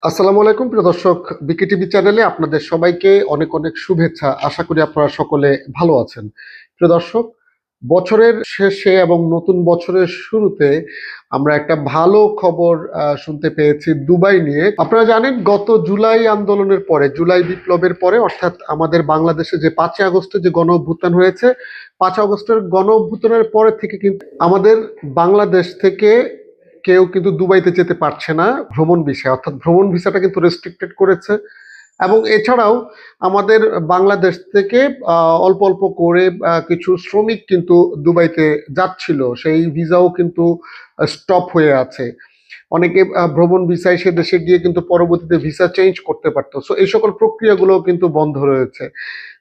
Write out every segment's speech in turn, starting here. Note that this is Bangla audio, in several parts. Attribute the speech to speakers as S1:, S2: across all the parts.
S1: আসসালামু আলাইকুম প্রিয় দর্শক, বিকেটিভি চ্যানেলে আপনাদের সবাইকে অনেক অনেক শুভেচ্ছা। আশা করি আপনারা সকলে ভালো আছেন। প্রিয় দর্শক, বছরের শেষে এবং নতুন বছরের শুরুতে আমরা একটা ভালো খবর শুনতে পেয়েছি দুবাই নিয়ে। আপনারা জানেন, গত জুলাই আন্দোলনের পরে, জুলাই বিপ্লবের পরে, অর্থাৎ আমাদের বাংলাদেশে যে 5ই আগস্টে যে গণ অভ্যুত্থান হয়েছে, 5 আগস্টের গণ অভ্যুত্থানের পরে থেকে কিন্তু আমাদের বাংলাদেশ থেকে কেউ কিন্তু দুবাইতে যেতে পারছে না ভ্রমণ ভিসায়, অর্থাৎ ভ্রমণ ভিসাটা কিন্তু রেস্ট্রিক্টেড করেছে। এবং এছাড়াও আমাদের বাংলাদেশ থেকে অল্প অল্প করে কিছু শ্রমিক কিন্তু দুবাইতে যাচ্ছিল, সেই ভিসাও কিন্তু স্টপ হয়ে আছে। অনেকে ভ্রমণ ভিসায় সে দেশে গিয়ে কিন্তু পরবর্তীতে ভিসা চেঞ্জ করতে পারতো। সো এই সকল প্রক্রিয়াগুলো কিন্তু বন্ধ রয়েছে।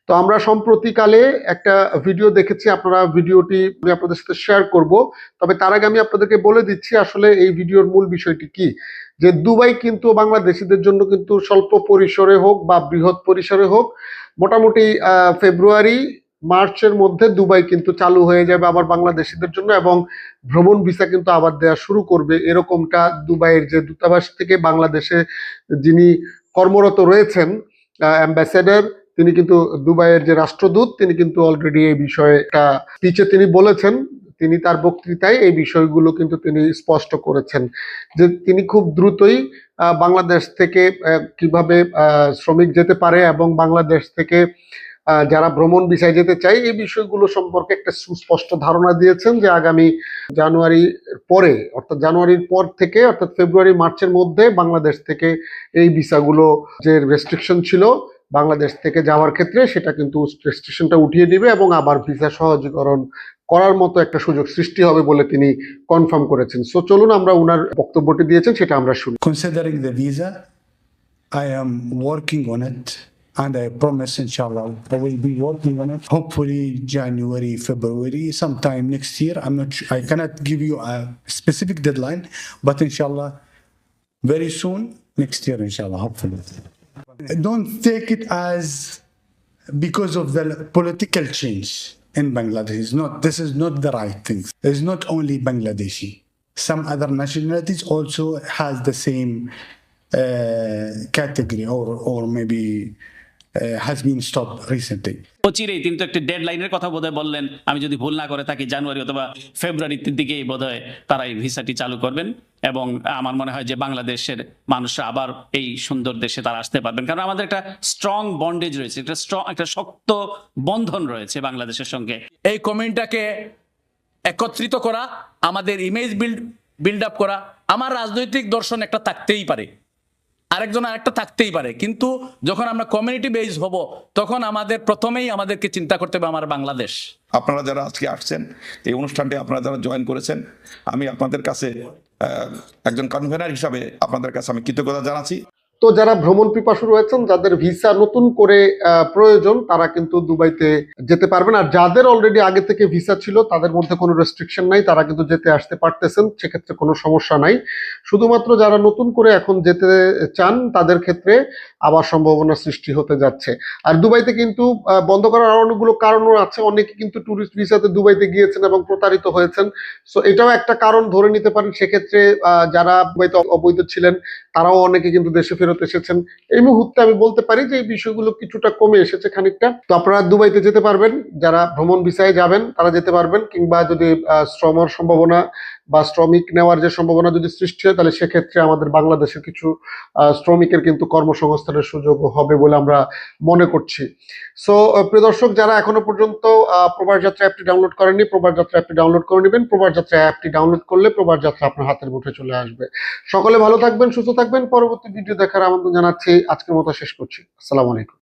S1: তো আমরা সম্প্রতিকালে একটা ভিডিও দেখেছি, আপনারা ভিডিওটি আমি আপনাদের সাথে শেয়ার করব। তবে তার আগে আমি আপনাদেরকে বলে দিচ্ছি আসলে এই ভিডিওর মূল বিষয়টি কি। যে দুবাই কিন্তু বাংলাদেশিদের জন্য কিন্তু স্বল্প পরিসরে হোক বা বৃহৎ পরিসরে হোক, মোটামুটি ফেব্রুয়ারি মার্চের মধ্যে দুবাই কিন্তু চালু হয়ে যাবে আবার বাংলাদেশিদের জন্য, এবং ভ্রমণ ভিসা কিন্তু আবার দেওয়া শুরু করবে, এরকমটা দুবাইয়ের যে দূতাবাস থেকে বাংলাদেশে যিনি কর্মরত রয়েছেন, অ্যাম্বাসেডর, তিনি কিন্তু দুবাইয়ের যে রাষ্ট্রদূত, তিনি কিন্তু অলরেডি এই বিষয়ে একটা স্পিচে তিনি বলেছেন। তিনি তার বক্তৃতায় এই বিষয়গুলো কিন্তু তিনি স্পষ্ট করেছেন যে তিনি খুব দ্রুতই বাংলাদেশ থেকে কিভাবে শ্রমিক যেতে পারে এবং বাংলাদেশ থেকে যারা ভ্রমণ ভিসায় যেতে চায় এই বিষয়গুলো সম্পর্কে একটা সুস্পষ্ট ধারণা দিয়েছেন যে আগামী জানুয়ারির পরে, অর্থাৎ জানুয়ারির পর থেকে, অর্থাৎ ফেব্রুয়ারি মার্চের মধ্যে বাংলাদেশ থেকে এই ভিসাগুলো যে রেস্ট্রিকশন ছিল বাংলাদেশ থেকে যাওয়ার ক্ষেত্রে, সেটা কিন্তু রেস্ট্রিকশনটা উঠিয়ে দিবে এবং আবার ভিসা সহজীকরণ করার মতো একটা সুযোগ সৃষ্টি হবে বলে তিনি কনফার্ম করেছেন। সো চলুন আমরা ওনার বক্তব্যটি দিয়েছেন সেটা আমরা শুনি।
S2: Considering the visa, I am working on it, and I promise, inshallah, I will be working on it. Hopefully, January, February, sometime next year. I'm not. I cannot give you a specific deadline, but inshallah, very soon next year, inshallah. Hopefully, don't take it as because of the political change in Bangladesh. It's not. This is not the right thing. It's not only Bangladeshi. Some other nationalities also has the same category or maybe has been stopped recently.
S3: চিরেই তিনি তো একটা ডেডলাইনের কথা বোধহয় বললেন, আমি যদি ভুল না করে থাকি জানুয়ারি অথবা ফেব্রুয়ারির দিকেই বোধহয় তারা এই ভিসাটি চালু করবেন, এবং আমার মনে হয় যে বাংলাদেশের মানুষরা আবার এই সুন্দর দেশে তারা আসতে পারবেন, কারণ আমাদের একটা স্ট্রং বন্ডেজ রয়েছে, একটা শক্ত বন্ধন রয়েছে বাংলাদেশের সঙ্গে।
S4: এই কমিউনিটিটাকে একত্রিত করা, আমাদের ইমেজ বিল্ড আপ করা। আমার রাজনৈতিক দর্শন একটা থাকতেই পারে, আরেকজন আরেকটা থাকতেই পারে, কিন্তু যখন আমরা কমিউনিটি বেস হব তখন আমাদের প্রথমেই আমাদেরকে চিন্তা করতে হবে আমার বাংলাদেশ।
S5: আপনারা যারা আজকে আসছেন এই অনুষ্ঠানটি, আপনারা যারা জয়েন করেছেন, আমি আপনাদের কাছে একজন কনভেনার হিসাবে আপনাদের কাছে আমি কৃতজ্ঞতা জানাচ্ছি।
S1: তো যারা ভ্রমণ পিপাসু রয়েছেন, যাদের ভিসা নতুন করে প্রয়োজন, তারা কিন্তু দুবাইতে যেতে পারবেন। আর যাদের অলরেডি আগে থেকে ভিসা ছিল তাদের মধ্যে কোনো রেস্ট্রিকশন নাই, তারা কিন্তু যেতে আসতে পারতেছেন, সেক্ষেত্রে কোনো সমস্যা নাই। শুধুমাত্র যারা নতুন করে এখন যেতে চান তাদের ক্ষেত্রে আবার সম্ভাবনা সৃষ্টি হতে যাচ্ছে। আর দুবাইতে কিন্তু বন্ধ করার আরো অনেকগুলো কারণও আছে। অনেকে কিন্তু ট্যুরিস্ট ভিসাতে দুবাইতে গিয়েছেন এবং প্রতারিত হয়েছেন। সো এটাও একটা কারণ ধরে নিতে পারেন। সেক্ষেত্রে যারা দুবাইতে অবৈধ ছিলেন তারাও অনেকে কিন্তু দেশে ফেরত এসেছেন। এই মুহূর্তে আমি বলতে পারি যে এই বিষয়গুলো কিছুটা কমে এসেছে খানিকটা। তো আপনারা দুবাইতে যেতে পারবেন, যারা ভ্রমণ ভিসায় যাবেন তারা যেতে পারবেন, কিংবা যদি শ্রমের সম্ভাবনা বা শ্রমিক নেওয়ার যে সম্ভাবনা যদি সৃষ্টি হয়, তাহলে সেক্ষেত্রে আমাদের বাংলাদেশের কিছু শ্রমিকের কিন্তু কর্মসংস্থানের সুযোগ হবে বলে আমরা মনে করছি। সো প্রিয় দর্শক, যারা এখনো পর্যন্ত প্রবাস যাত্রা অ্যাপটি ডাউনলোড করেননি, প্রবাস যাত্রা অ্যাপটি ডাউনলোড করে নেবেন। প্রবাস যাত্রা অ্যাপটি ডাউনলোড করলে প্রবাস যাত্রা আপনার হাতের মুঠে চলে আসবে। সকলে ভালো থাকবেন, সুস্থ থাকবেন। পরবর্তী ভিডিও দেখার আমন্ত্রণ জানাচ্ছি। আজকের মতো শেষ করছি। আসসালামু আলাইকুম।